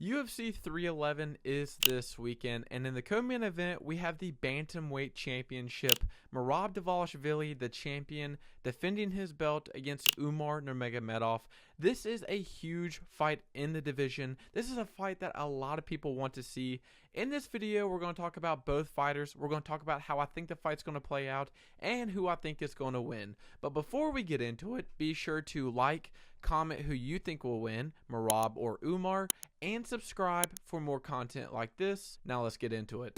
UFC 311 is this weekend, and in the co-main event, we have the bantamweight championship. Merab Dvalishvili, the champion, defending his belt against Umar Nurmagomedov. This is a huge fight in the division. This is a fight that a lot of people want to see. In this video, we're going to talk about both fighters. We're going to talk about how I think the fight's going to play out and who I think is going to win. But before we get into it, be sure to like, comment who you think will win, Merab or Umar, and subscribe for more content like this. Now let's get into it.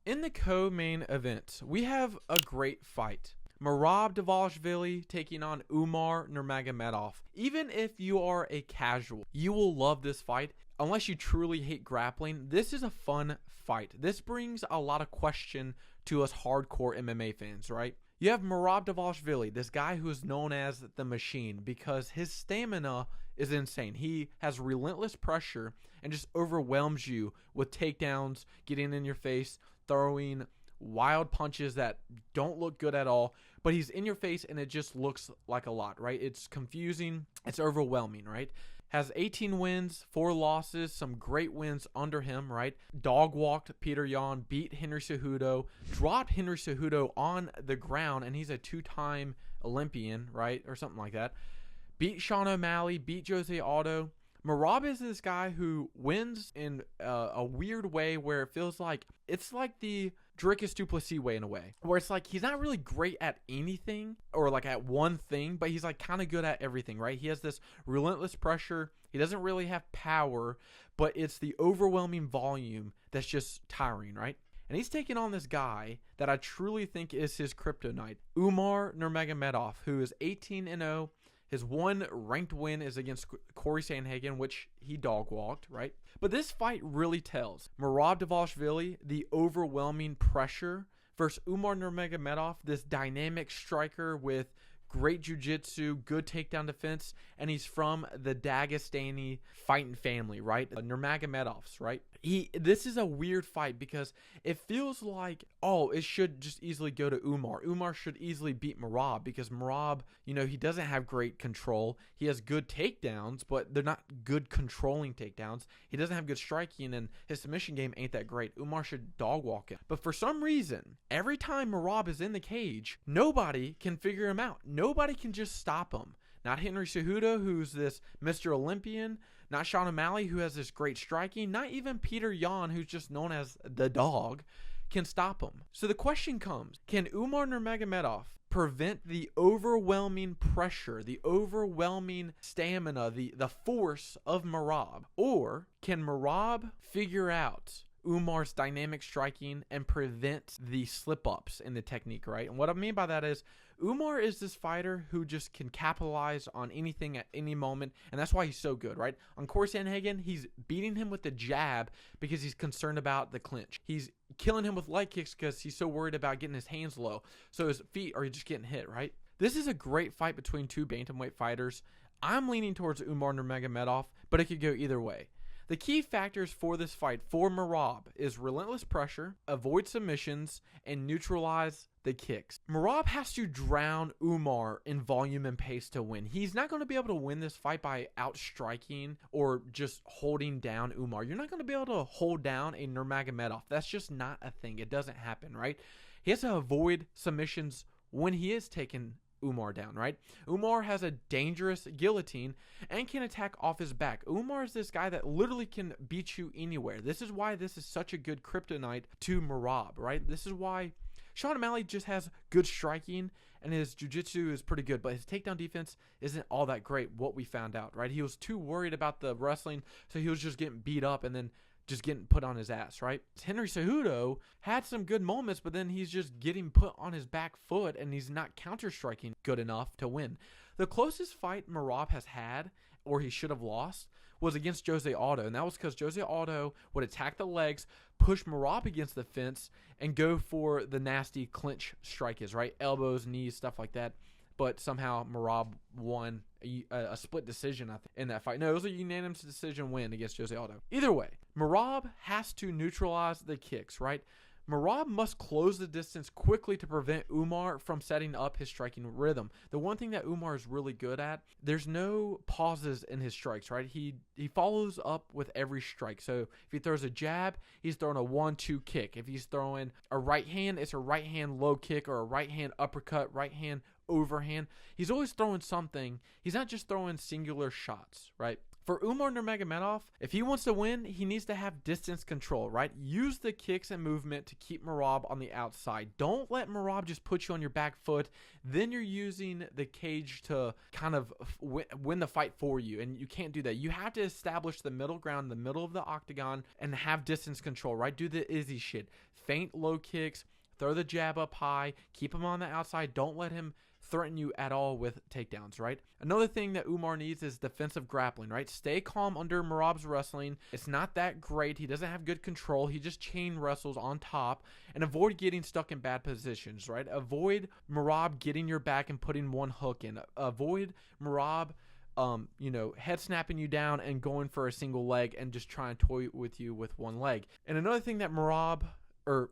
In the co-main event, we have a great fight. Merab Dvalishvili taking on Umar Nurmagomedov. Even if you are a casual, you will love this fight. Unless you truly hate grappling, this is a fun fight. This brings a lot of question to us hardcore MMA fans, right? You have Merab Dvalishvili, this guy who is known as the Machine, because his stamina is insane. He has relentless pressure and just overwhelms you with takedowns, getting in your face, throwing wild punches that don't look good at all, but he's in your face and it just looks like a lot, right? It's confusing. It's overwhelming, right? Has 18 wins, 4 losses, some great wins under him, right? Dog walked Peter Yan, beat Henry Cejudo, dropped Henry Cejudo on the ground, and he's a 2-time Olympian, right? Or something like that. Beat Sean O'Malley, beat Jose Aldo. Merab is this guy who wins in a weird way where it feels like it's like the Dricus du Plessis way in a way, where it's like he's not really great at anything or like at one thing, but he's like kind of good at everything, right? He has this relentless pressure. He doesn't really have power, but it's the overwhelming volume that's just tiring, right? And he's taking on this guy that I truly think is his kryptonite, Umar Nurmagomedov, who is 18-0. His one ranked win is against Corey Sandhagen, which he dog walked, right? But this fight really tells. Merab Dvalishvili, the overwhelming pressure, versus Umar Nurmagomedov, this dynamic striker with great jiu-jitsu, good takedown defense, and he's from the Dagestani fighting family, right? Nurmagomedovs, right? This is a weird fight because it feels like, oh, it should just easily go to Umar. Umar should easily beat Merab because Merab, you know, he doesn't have great control. He has good takedowns, but they're not good controlling takedowns. He doesn't have good striking, and his submission game ain't that great. Umar should dog walk him. But for some reason, every time Merab is in the cage, nobody can figure him out. Nobody can just stop him. Not Henry Cejudo, who's this Mr. Olympian. Not Sean O'Malley, who has this great striking. Not even Peter Yan, who's just known as the dog, can stop him. So the question comes, can Umar Nurmagomedov prevent the overwhelming pressure, the overwhelming stamina, the force of Merab? Or can Merab figure out Umar's dynamic striking and prevent the slip-ups in the technique, right? And what I mean by that is Umar is this fighter who just can capitalize on anything at any moment, and that's why he's so good, right? On Corey Sandhagen, he's beating him with the jab because he's concerned about the clinch. He's killing him with leg kicks because he's so worried about getting his hands low, so his feet are just getting hit, right? This is a great fight between two bantamweight fighters. I'm leaning towards Umar Nurmagomedov, but it could go either way. The key factors for this fight for Merab is relentless pressure, avoid submissions, and neutralize the kicks. Merab has to drown Umar in volume and pace to win. He's not going to be able to win this fight by outstriking or just holding down Umar. You're not going to be able to hold down a Nurmagomedov. That's just not a thing. It doesn't happen, right? He has to avoid submissions when he is taking Umar down, right? Umar has a dangerous guillotine and can attack off his back. Umar is this guy that literally can beat you anywhere. This is why this is such a good kryptonite to Merab, right? This is why Sean O'Malley just has good striking and his jiu-jitsu is pretty good, but his takedown defense isn't all that great, what we found out, right? He was too worried about the wrestling, so he was just getting beat up and then just getting put on his ass, right? Henry Cejudo had some good moments, but then he's just getting put on his back foot and he's not counter-striking good enough to win. The closest fight Merab has had, or he should have lost, was against Jose Aldo, and that was because Jose Aldo would attack the legs, push Merab against the fence, and go for the nasty clinch strikes, right? Elbows, knees, stuff like that. But somehow Merab won a split decision in that fight. No, it was a unanimous decision win against Jose Aldo. Either way, Merab has to neutralize the kicks, right? Merab must close the distance quickly to prevent Umar from setting up his striking rhythm. The one thing that Umar is really good at, there's no pauses in his strikes, right? He follows up with every strike. So if he throws a jab, he's throwing a 1-2 kick. If he's throwing a right hand, it's a right hand low kick or a right hand uppercut, right hand overhand. He's always throwing something. He's not just throwing singular shots, right? For Umar Nurmagomedov, if he wants to win, he needs to have distance control, right? Use the kicks and movement to keep Merab on the outside. Don't let Merab just put you on your back foot. Then you're using the cage to kind of win the fight for you, and you can't do that. You have to establish the middle ground, the middle of the octagon, and have distance control, right? Do the Izzy shit. Feint low kicks, throw the jab up high, keep him on the outside. Don't let him threaten you at all with takedowns, right? Another thing that Umar needs is defensive grappling, right? Stay calm under Merab's wrestling. It's not that great. He doesn't have good control. He just chain wrestles on top, and avoid getting stuck in bad positions, right? Avoid Merab getting your back and putting one hook in. Avoid Merab head snapping you down and going for a single leg and just trying to toy with you with one leg. And another thing that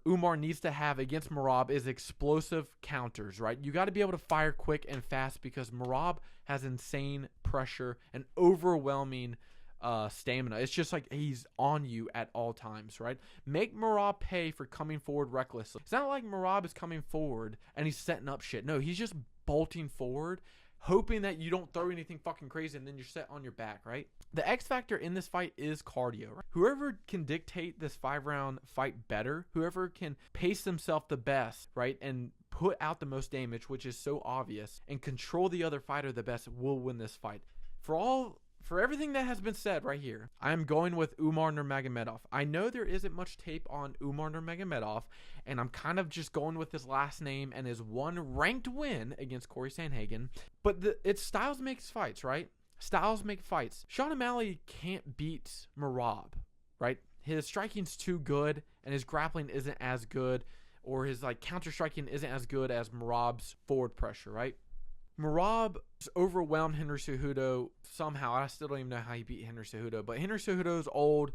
Umar needs to have against Merab is explosive counters, right? You got to be able to fire quick and fast because Merab has insane pressure and overwhelming stamina. It's just like he's on you at all times, right? Make Merab pay for coming forward recklessly. It's not like Merab is coming forward and he's setting up shit. No, he's just bolting forward, hoping that you don't throw anything fucking crazy and then you're set on your back, right? The X factor in this fight is cardio, right? Whoever can dictate this 5-round fight better, whoever can pace themselves the best, right, and put out the most damage, which is so obvious, and control the other fighter the best, will win this fight. For everything that has been said right here, I am going with Umar Nurmagomedov. I know there isn't much tape on Umar Nurmagomedov, and I'm kind of just going with his last name and his one ranked win against Corey Sandhagen. But it's styles makes fights, right? Styles make fights. Sean O'Malley can't beat Merab, right? His striking's too good, and his grappling isn't as good, or his counter striking isn't as good as Merab's forward pressure, right? Merab overwhelmed Henry Cejudo somehow. I still don't even know how he beat Henry Cejudo, but Henry Cejudo's old.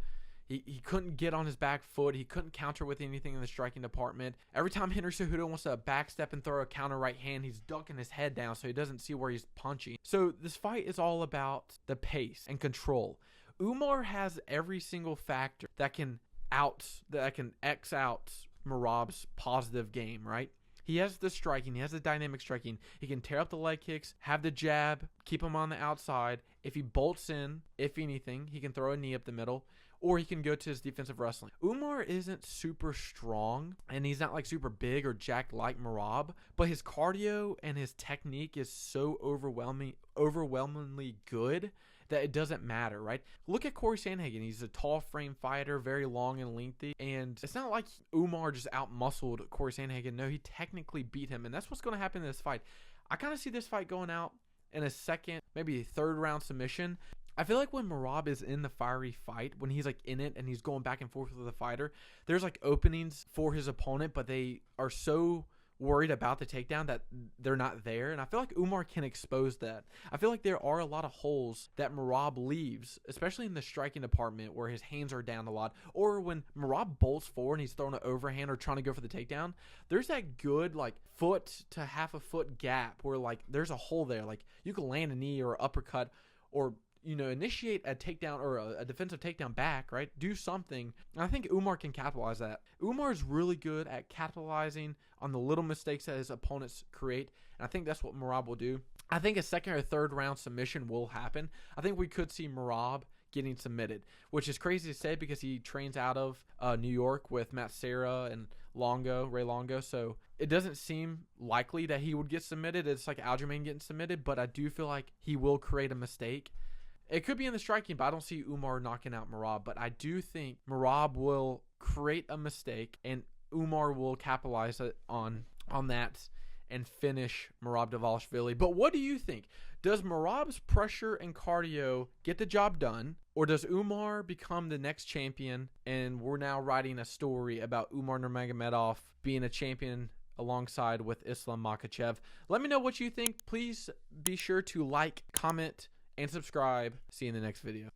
He couldn't get on his back foot. He couldn't counter with anything in the striking department. Every time Henry Cejudo wants to backstep and throw a counter right hand, he's ducking his head down so he doesn't see where he's punching. So this fight is all about the pace and control. Umar has every single factor that can X out Merab's positive game, right? He has the striking. He has the dynamic striking. He can tear up the leg kicks, have the jab, keep him on the outside. If he bolts in, if anything, he can throw a knee up the middle, or he can go to his defensive wrestling. Umar isn't super strong, and he's not super big or jacked like Merab, but his cardio and his technique is so overwhelmingly good that it doesn't matter, right? Look at Corey Sandhagen. He's a tall frame fighter, very long and lengthy, and it's not like Umar just out-muscled Corey Sandhagen. No, he technically beat him, and that's what's going to happen in this fight. I kind of see this fight going out in a second, maybe a third round submission. I feel like when Merab is in the fiery fight, when he's in it and he's going back and forth with the fighter, there's openings for his opponent, but they are so worried about the takedown that they're not there. And I feel like Umar can expose that. I feel like there are a lot of holes that Merab leaves, especially in the striking department where his hands are down a lot, or when Merab bolts forward and he's throwing an overhand or trying to go for the takedown. There's that good foot to half a foot gap where there's a hole there. You can land a knee or uppercut or initiate a takedown or a defensive takedown back, right? Do something. And I think Umar can capitalize that. Umar is really good at capitalizing on the little mistakes that his opponents create. And I think that's what Merab will do. I think a second or third round submission will happen. I think we could see Merab getting submitted, which is crazy to say because he trains out of New York with Matt Serra and Ray Longo. So it doesn't seem likely that he would get submitted. It's like Aljamain getting submitted, but I do feel like he will create a mistake. It could be in the striking, but I don't see Umar knocking out Merab. But I do think Merab will create a mistake, and Umar will capitalize on that and finish Merab Dvalishvili. But what do you think? Does Merab's pressure and cardio get the job done, or does Umar become the next champion, and we're now writing a story about Umar Nurmagomedov being a champion alongside with Islam Makhachev? Let me know what you think. Please be sure to comment, and subscribe. See you in the next video.